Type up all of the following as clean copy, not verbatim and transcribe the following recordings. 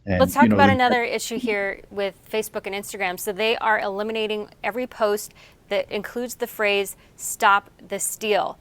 Let's And, talk about another issue here with Facebook and Instagram. So they are eliminating every post that includes the phrase, "Stop the steal."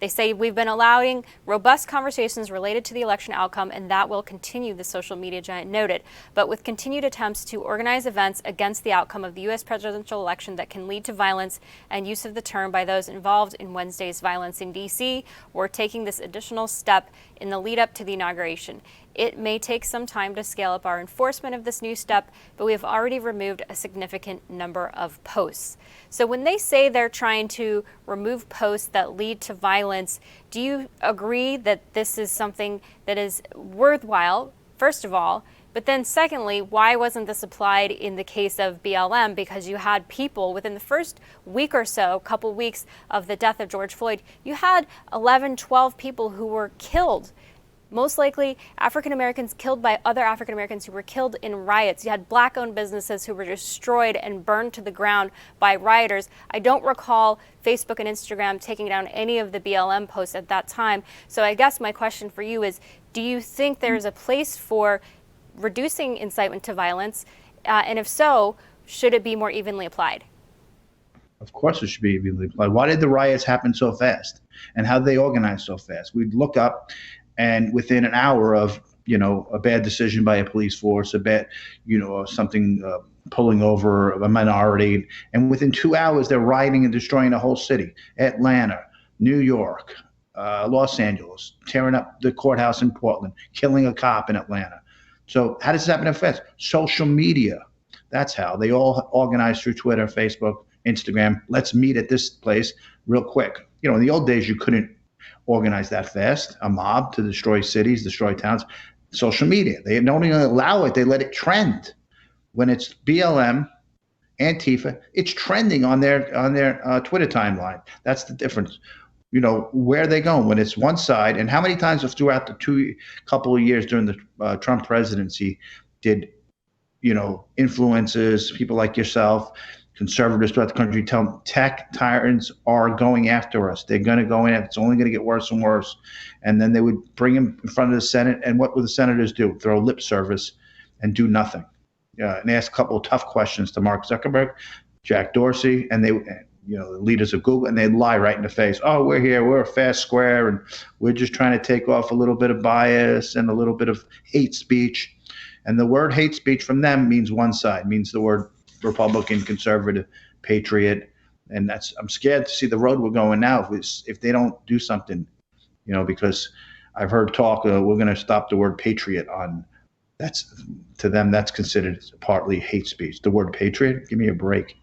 They say we've been allowing robust conversations related to the election outcome, and that will continue, the social media giant noted. But with continued attempts to organize events against the outcome of the U.S. presidential election that can lead to violence and use of the term by those involved in Wednesday's violence in D.C., we're taking this additional step in the lead up to the inauguration. It may take some time to scale up our enforcement of this new step, but we have already removed a significant number of posts. So when they say they're trying to remove posts that lead to violence, do you agree that this is something that is worthwhile, first of all? But then secondly, why wasn't this applied in the case of BLM? Because you had people within the first week or so, couple weeks of the death of George Floyd, you had 11, 12 people who were killed. Most likely African Americans killed by other African Americans who were killed in riots. You had black-owned businesses who were destroyed and burned to the ground by rioters. I don't recall Facebook and Instagram taking down any of the BLM posts at that time. So I guess my question for you is, do you think there's a place for reducing incitement to violence? And if so, should it be more evenly applied? of course, it should be evenly applied. Why did the riots happen so fast? And how did they organize so fast? We'd look up, and within an hour of, a bad decision by a police force, a bad, something pulling over a minority, and within 2 hours they're rioting and destroying a whole city: Atlanta, New York, Los Angeles, tearing up the courthouse in Portland, killing a cop in Atlanta. So how does this happen fast? Social media. That's how they all organize through Twitter, Facebook, Instagram. Let's meet at this place real quick. In the old days, you couldn't organize that fast, a mob to destroy cities, destroy towns. Social media, they don't even allow it. They let it trend. When it's BLM, Antifa, it's trending on their Twitter timeline. That's the difference. Where are they going when it's one side? And how many times throughout the couple of years during the Trump presidency did influencers, people like yourself, conservatives throughout the country tell them tech tyrants are going after us. They're going to go in. It's only going to get worse and worse. And then they would bring him in front of the Senate. And what would the senators do? Throw lip service and do nothing. And ask a couple of tough questions to Mark Zuckerberg, Jack Dorsey, and the leaders of Google, and they'd lie right in the face. Oh, we're here. We're a fast square, and we're just trying to take off a little bit of bias and a little bit of hate speech. And the word hate speech from them means one side, means the word Republican, conservative, patriot. And I'm scared to see the road we're going now if they don't do something, because I've heard talk, we're going to stop the word patriot on. To them, that's considered partly hate speech. The word patriot, give me a break.